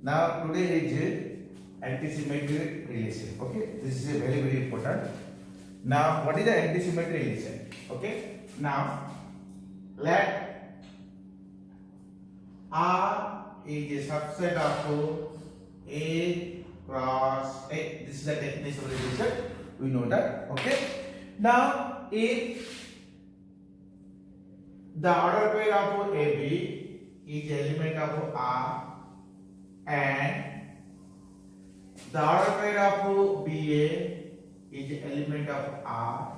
Now today is anti-symmetry relation. Okay, this is a very important. Now what is the anti-symmetry relation? Okay, now let R is a subset of A cross A. This is the definition of relation. We know that. Okay. Now if the order pair of AB is element of R and the order pair of BA is element of R,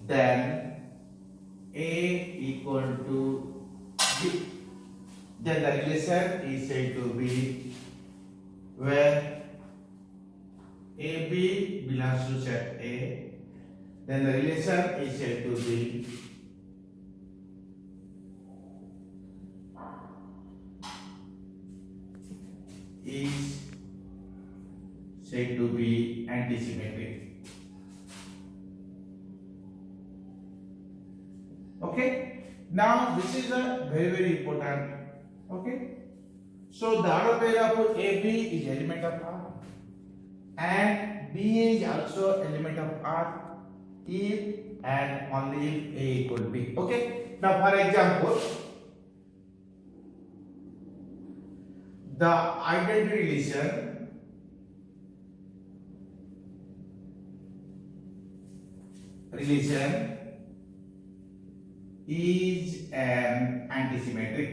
then A equal to B. Then the relation is said to be where AB belongs to set A, then the relation is said to be anti-symmetric. Okay. Now this is a very important. Okay. So the order pair of AB is element of R and BA is also element of R if and only if A equal to B. Okay. Now for example, the identity relation is an antisymmetric.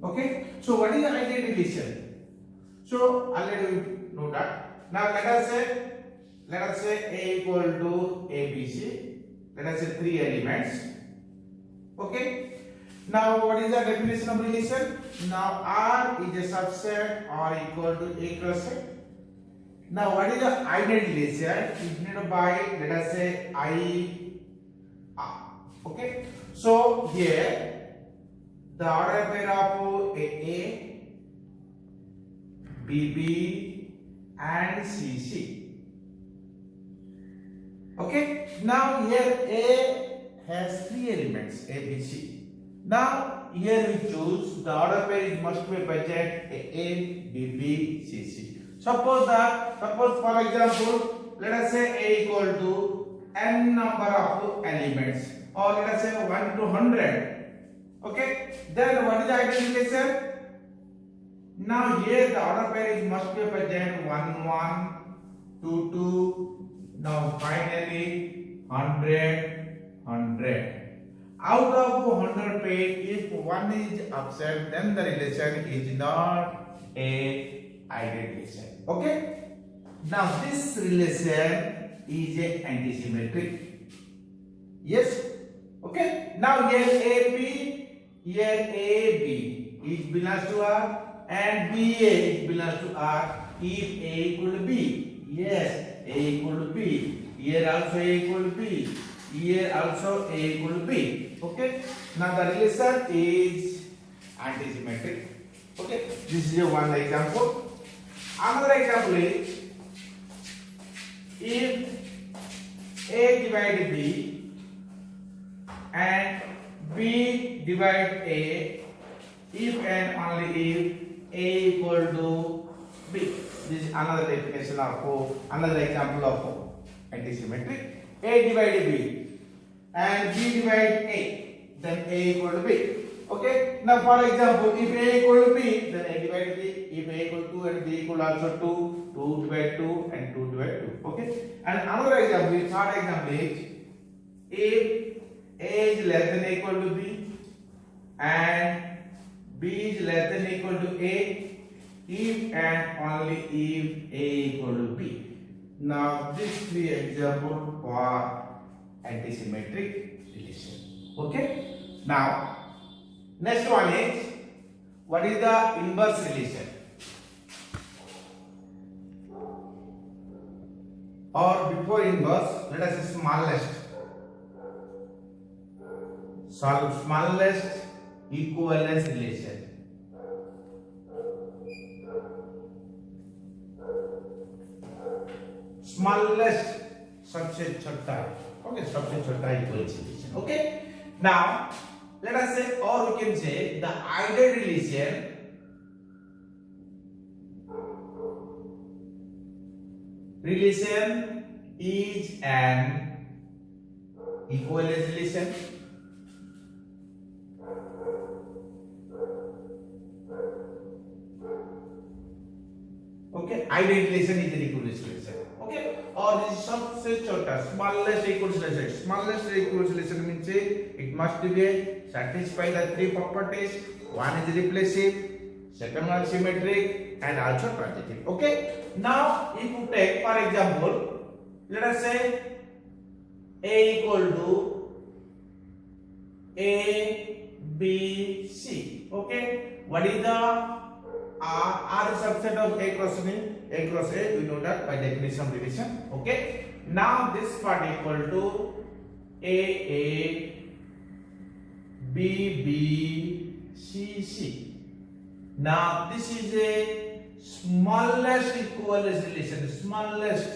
Okay, so what is the identity relation? So already we know that. Now let us say A equal to ABC. Let us say 3 elements. Okay. Now what is the definition of relation? Now R is a subset or equal to A cross A. Now what is the identity relation? Is denoted by, let us say, I R. Okay. So here the order pair of A, BB and CC. Okay. Now here A has 3 elements A, B, C. Now here we choose the order pair must be present A, B, B, C, C. Suppose for example, let us say A equal to n number of elements, or let us say 1 to 100. Okay, then what is the identity relation? Now here the order pair must be present 1, 1, 2, 2. Now finally 100, 100. Out of 100 pair, if one is absent, then the relation is not a identity relation. Okay. Now this relation is a antisymmetric. Yes. Okay. Now here AB is belongs to R and BA belongs to R. If A equal to B, yes, A equal to B. Here also A equal to B. Here also A equal to B. Okay. Now the relation is antisymmetric. Okay. This is one example. Another example is if A divide B and B divide A, if and only if A equal to B. This is another definition of another example of antisymmetric. A divide B and B divide A, then A equal to B. Okay. Now for example, if A equal to B, then A divide B. If A equal to 2 and B equal also 2, 2 divide 2 and 2 divide 2. Okay. And another example, third example is if A is less than or equal to B and B is less than or equal to A, if and only if A equal to B. Now these 3 examples for antisymmetric relation. Okay. Now next one is what is the inverse relation? Or before inverse, let us say smallest equivalence relation. Smallest सबसे छोटा, okay, सबसे छोटा equivalence relation. Okay. Now let us say, or we can say the ideal relation is an equivalence relation. Okay, ideal relation is an equivalence relation. Okay, or this is सबसे छोटा smallest equivalence relation. Smallest equivalence relation means it must be satisfy the three properties. One is replacive, second one symmetric, and also transitive. Okay, now if you take for example, let us say A equal to A, B, C. Okay, what is the R is subset of A cross A, we know that by definition of relation. Okay, now this part equal to A, B, C. Now this is a smallest equivalence relation, smallest.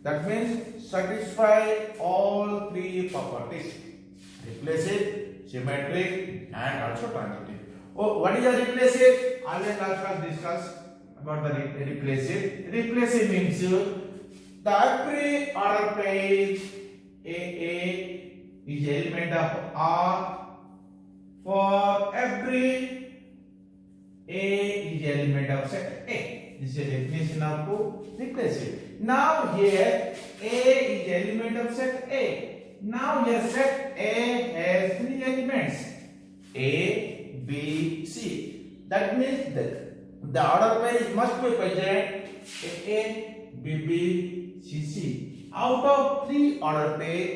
That means satisfy all three properties: replacive, symmetric, and also transitive. Oh, what is a replacive? I will last discuss about the replacive. Replacive means the every order pair A is element of R. For every A is element of set A. This is the definition of replacive. Now here A is element of set A. Now here set A has three elements: A, B, C. That means that the order pair must be present A, B, C. Out of three order pair,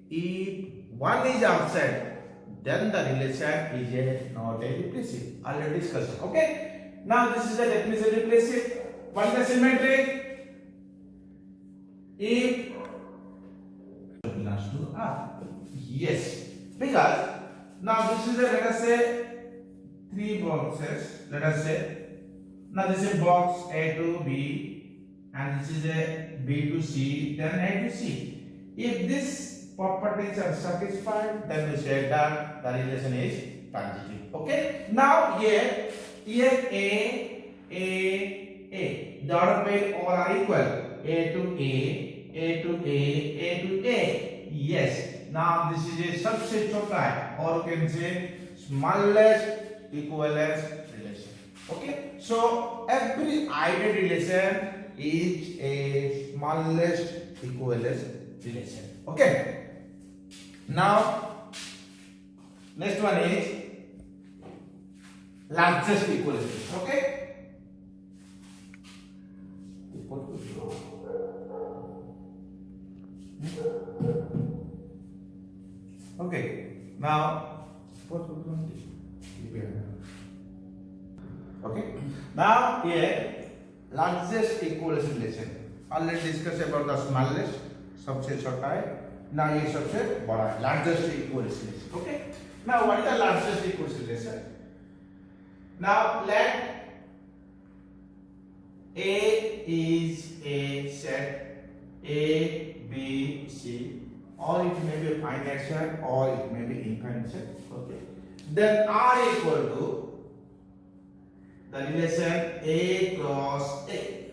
if one is absent, then the relation is not a replacive. Already discussed. Okay. Now this is the definition of replacive. What is the symmetric? If belongs to R. Yes. Because now this is a, let us say, three boxes. Let us say now this is box A to B, and this is a B to C, then A to C. If these properties are satisfied, then we say that the relation is transitive. Okay. Now here A. The order pair all are equal. A to A. Yes. Now this is a subset chota, or you can say smallest equivalence relation. Okay. So every ideal relation is a smallest equivalence relation. Okay. Now next one is largest equivalence relation. Okay. Okay. Now okay. Now here largest equivalence relation. Already discussed about the smallest, सबसे छोटा है. Now ये सबसे बड़ा है, largest equivalence relation. Okay. Now what is the largest equivalence relation? Now let A is a set A, B, C, or it may be a finite set or it may be infinite set. Okay. Then R equal to the relation A cross A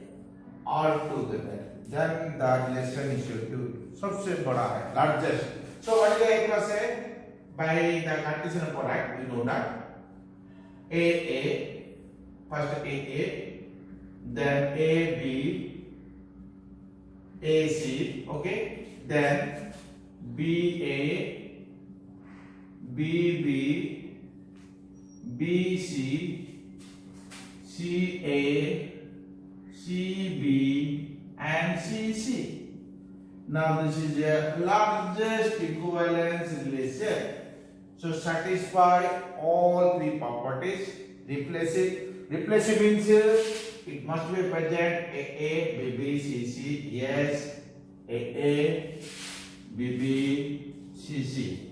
all together. Then the relation is equal to सबसे बड़ा है, largest. So what is the A cross A? By the Cartesian product, we know that A, first A, then AB, AC, okay, then BA, BB, BC, CA, CB, and CC. Now this is a largest equivalence relation. So satisfy all three properties. Replacive means it must be present A, B, C, C. Yes, A, B, C.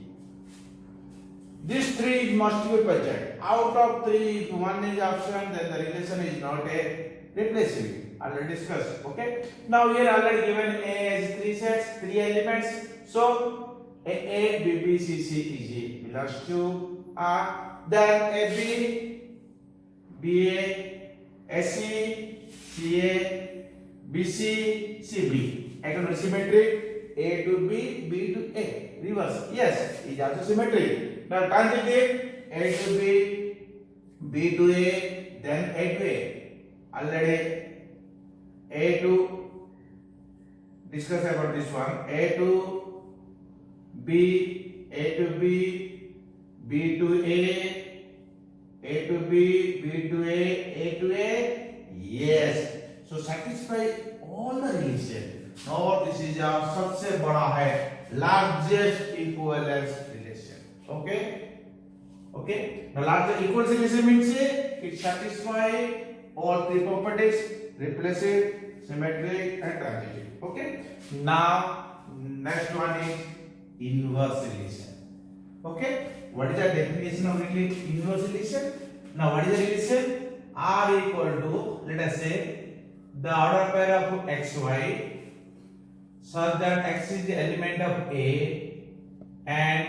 These three must be present. Out of three, if one is absent, then the relation is not a replacive. Already discussed. Okay. Now here already given A has three sets, three elements. So A, B, C, C belongs to R. Then AB, BA, AC, CA, BC, CB. Again symmetric. A to B, B to A. Reverse. Yes, is also symmetric. Now transitive. A to B, B to A, then A to A. Already A to discuss about this one. A to B, A to B, B to A to B, B to A to A. Yes. So satisfy all the relation. Now this is our सबसे बड़ा है largest equivalence relation. Okay. Okay. The largest equivalence relation means it satisfies all three properties: replacive, symmetric, and transitive. Okay. Now next one is inverse relation. Okay. What is the definition of inverse relation? Now what is the relation? R equal to, let us say, the order pair of xy such that x is the element of A and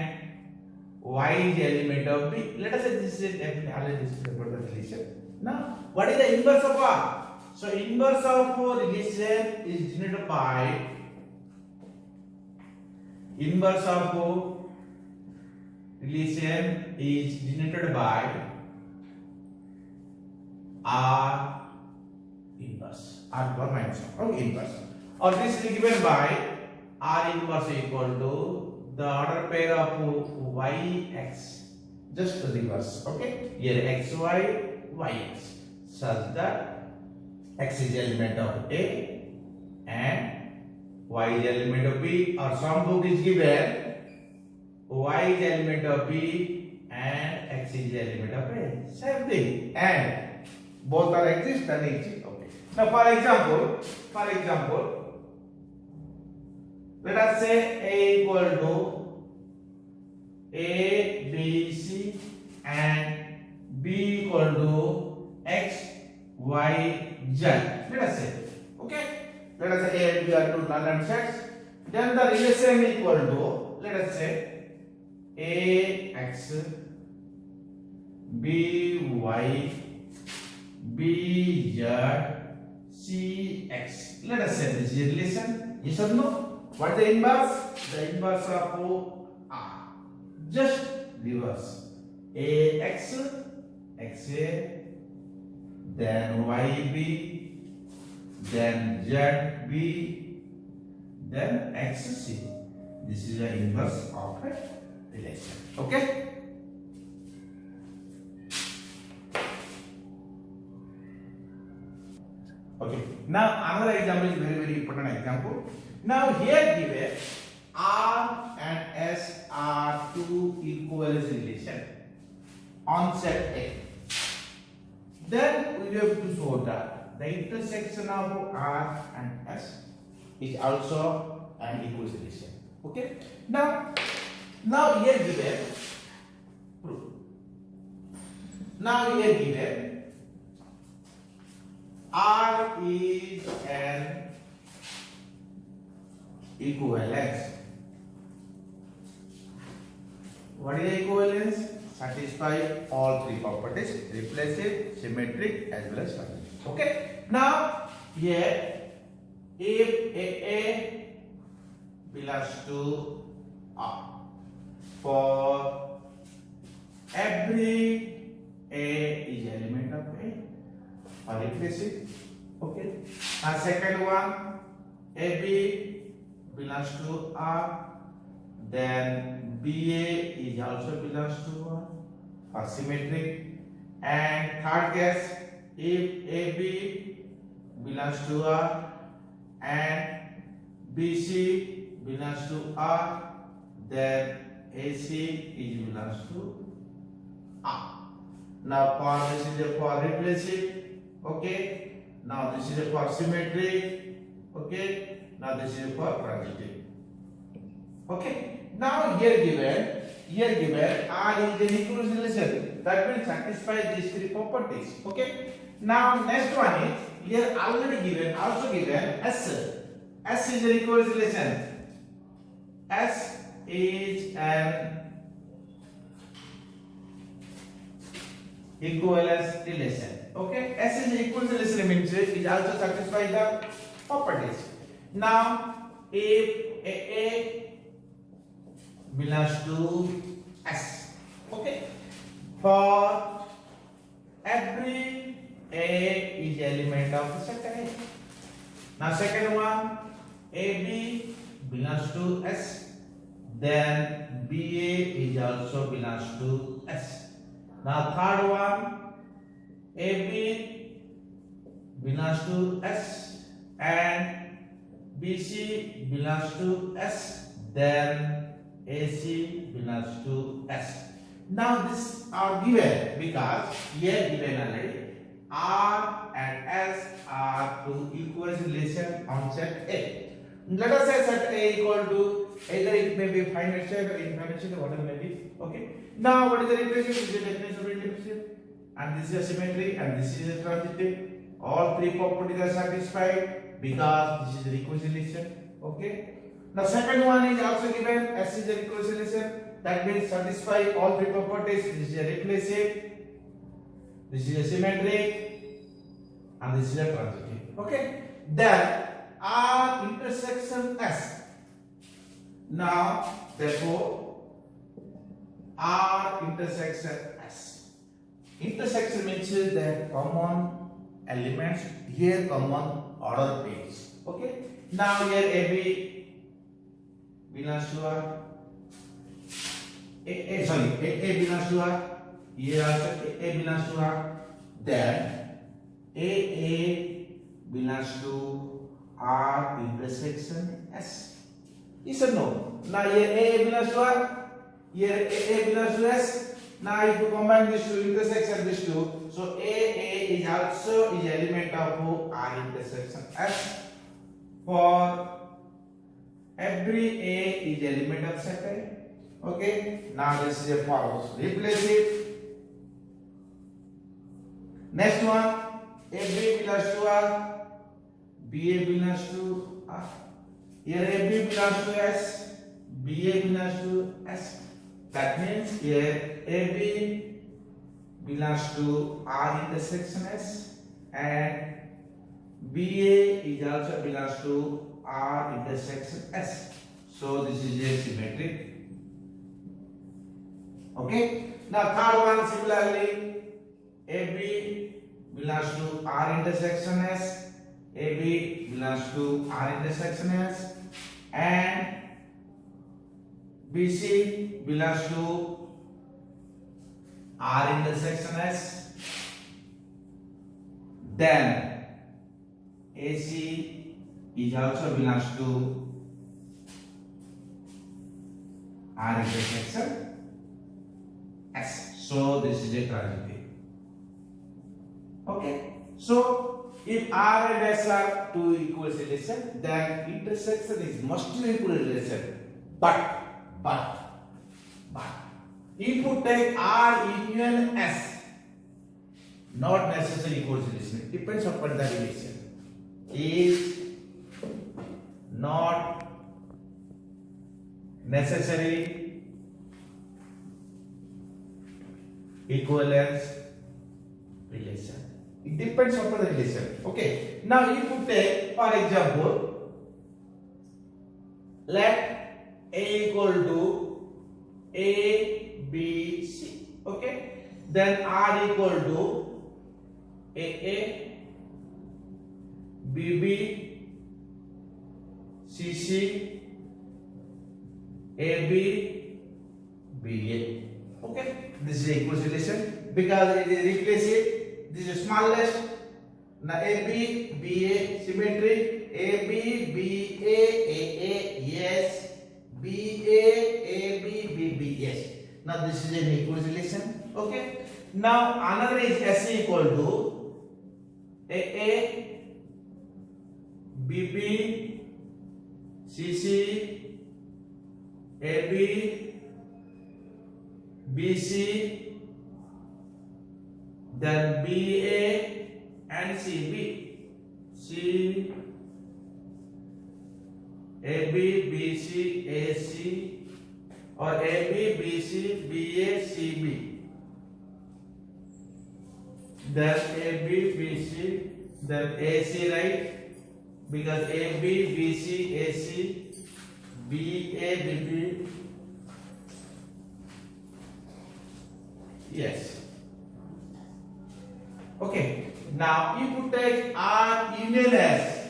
y is the element of B. Let us say this is already discussed about the relation. Now, what is the inverse of R? So, inverse of relation is denoted by R inverse, R power minus 1, okay, inverse. Or this is given by R inverse equal to the order pair of yx, just the reverse, okay? Here xy, yx, such that x is the element of A and y is the element of B, or some book is given y is the element of B and x is the element of A. Same thing, and both are exist and exist. Okay. Now, for example, let us say A equal to A, B, C, and B equal to X, Y, Z. Let us say, okay. Let us say A and B are two random sets. Then the relation equal to, let us say, A X, B Y, B Z, C X. Let us say this is a relation. Yes or no? What is the inverse? The inverse of R. Just reverse. AX, XA, then YB, then ZB, then XC. This is the inverse of a relation. Okay? Okay. Now another example is very important example. Now here given R and S are two equivalence relation on set A. Then we have to show that the intersection of R and S is also an equivalence relation. Okay. Now here given proof. Now here given R is an equivalence. What is the equivalence? Satisfy all three properties: replacive, symmetric, as well as transitive. Okay. Now here, if A belongs to R, for every A is element of A, or replacive. Okay. And second one, AB belongs to R, then BA is also belongs to R, for symmetric. And third case, if AB belongs to R and BC belongs to R, then AC is belongs to R. Now for this is for replacive. Okay. Now this is for symmetric. Okay. Now this is for transitive. Okay. Now here given R is an equivalence relation that will satisfy these three properties. Okay. Now next one is here already given, also given S. S is an equivalence relation. S is an equivalence relation. Okay, S is equivalence relation means it also satisfy the properties. Now, if A belongs to S, okay, for every A is element of the set A. Now, second one, AB belongs to S, then BA is also belongs to S. Now, third one, AB belongs to S and BC belongs to S, then AC belongs to S. Now this are given because here given already R and S are two equal relation on set A. Let us say set A equal to either it may be finite set or infinite set or whatever may be. Okay. Now what is the relation? This is the definition of relation. And this is a symmetry and this is a transitive. All three properties are satisfied because this is a reconciliation. Okay. Now second one is also given. S is a reconciliation. That means satisfy all three properties. This is a recursive. This is a symmetric. And this is a transitive. Okay. Then R intersection S. Now therefore R intersection S. Intersection means that common elements here common order pairs. Okay. Now here AB belongs to R. A belongs to R. Here also A belongs to R. Then AA belongs to R intersection S. Yes or no? Now here AA belongs to R. Here AA belongs to S. Now if you combine these two, intersection these two, so AA is also is element of R intersection S. For every A is element of set A. Okay. Now this is a false. Replace it. Next one, AB belongs to R, BA belongs to R. Here AB belongs to S, BA belongs to S. That means here AB belongs to R intersection S and BA is also belongs to R intersection S. So this is a symmetric. Okay. Now third one similarly, AB belongs to R intersection S, AB belongs to R intersection S, and BC belongs to R intersection S. Then AC is also belongs to R intersection S. So this is a transitive. Okay. So if R and S are two equal relation, then intersection is must be equal relation. But if you take R union S, not necessarily equal relation. It depends upon the relation. Is not necessary equivalence relation. It depends upon the relation. Okay. Now if you take, for example, let A equal to A, B, C. Okay. Then R equal to AA, BB, CC, AB, BA. Okay. This is equal relation because it is replace. This is smallest. Now AB, BA, symmetry. AB, BA, AA, yes. BA, AB, BB, yes. Now this is an equal relation. Okay. Now another is S equal to AA, BB, CC, AB, BC, then BA and CB. C, AB, BC, AC, or AB, BC, BA, CB. then AB, BC, then AC, right? Because AB, BC, AC, BA, BB, yes. Okay. Now, if you take R union S,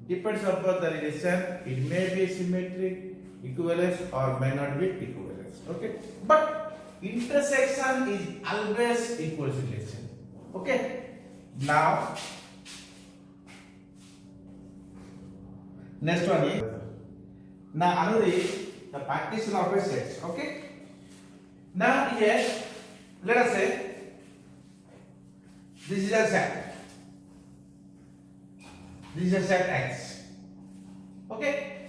depends upon the relation. It may be symmetric, equivalence, or may not be equivalence. Okay. But intersection is always equals relation. Okay. Now, next one is now another is the partition of a set. Okay. Now here, let us say this is a set. This is a set X. Okay.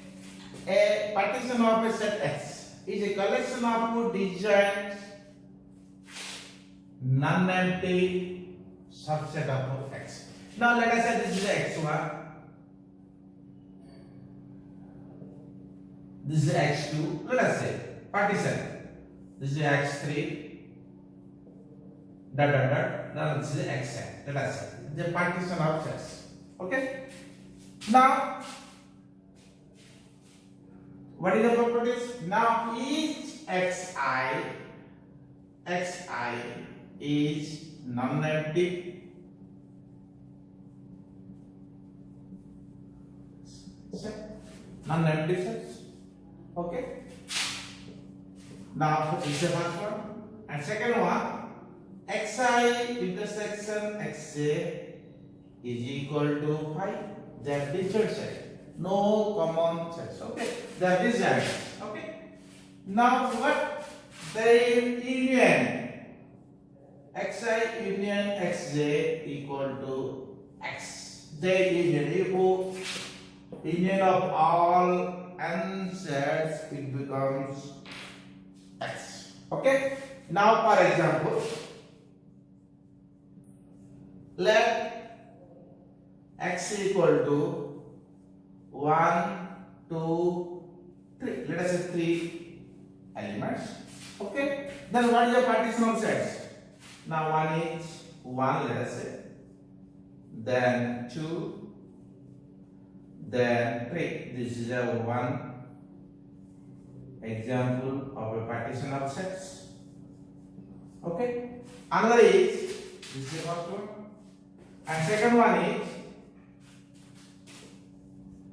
A partition of a set X is a collection of disjoint, non-empty subset of X. Now let us say this is X1. This is X2. Let us say partition. This is X3. Dot dot dot. Now this is Xn. Let us say the partition of sets. Okay. Now, what is the properties? Now each Xi is non-empty set. Non-empty sets. Okay. Now this is the first one, and second one. Xi intersection Xj is equal to phi. They are disjoint set. No common sets. Okay. They are disjoint. Okay. Now what? The union Xi union Xj equal to X. The union. If union of all n sets, it becomes X. Okay. Now for example, let X equal to 1, 2, 3. Let us say 3 elements. Okay. Then what is the partition of sets? Now 1 is 1, let us say. Then 2. Then 3. This is a one example of a partition of sets. Okay. Another is this is the first one. And second one is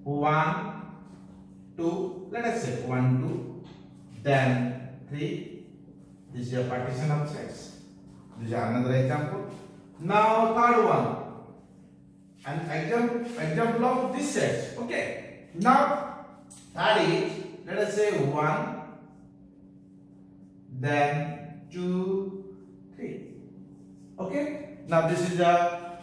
1, 2. Let us say 1, 2. Then 3. This is a partition of sets. This is another example. Now third one. An example of this set. Okay. Now third is, let us say 1. Then 2, 3. Okay. Now this is a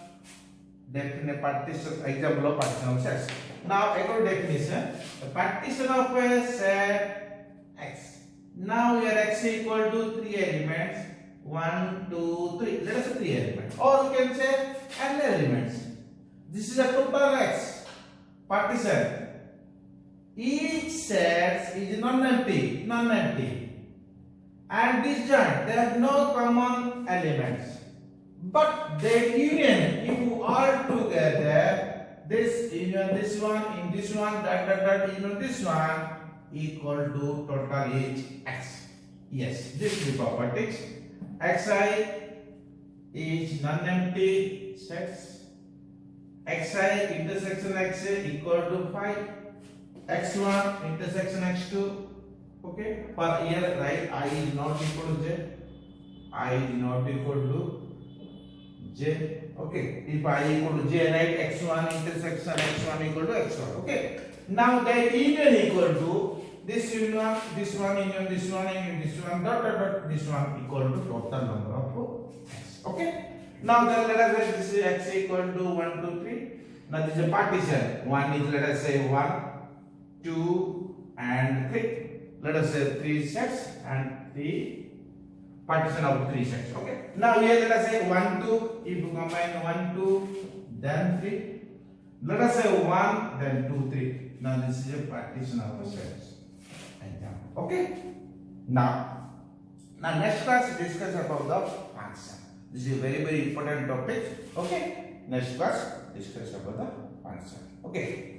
definite partition example of partition of sets. Now according to definition, the partition of a set X. Now here X equal to 3 elements. 1, 2, 3. Let us say 3 elements. Or you can say n elements. This is a total X partition. Each set is non-empty, and disjoint. There are no common elements. But the union, if you all together, this union, this one, in this one, that union, this one, equal to total is X. Yes, this is the properties. Xi is non-empty sets. Xi intersection Xj equal to phi. X1 intersection X2. Okay. For here, write I is not equal to J. I is not equal to J. Okay. If I equal to J, write X1 intersection X1 equal to X1. Okay. Now the union equal to this union, this one union, this one union, this one dot this one equal to total number of X. Okay. Now then let us say this is X equal to 1, 2, 3. Now this is a partition. One is, let us say 1, 2 and 3. Let us say 3 sets and 3 partition of 3 sets. Okay. Now here let us say 1, 2. If you combine 1, 2, then 3. Let us say 1, then 2, 3. Now this is a partition of the sets. Okay. Now next class discuss about the function. This is a very important topic. Okay. Next class discuss about the answer. Okay.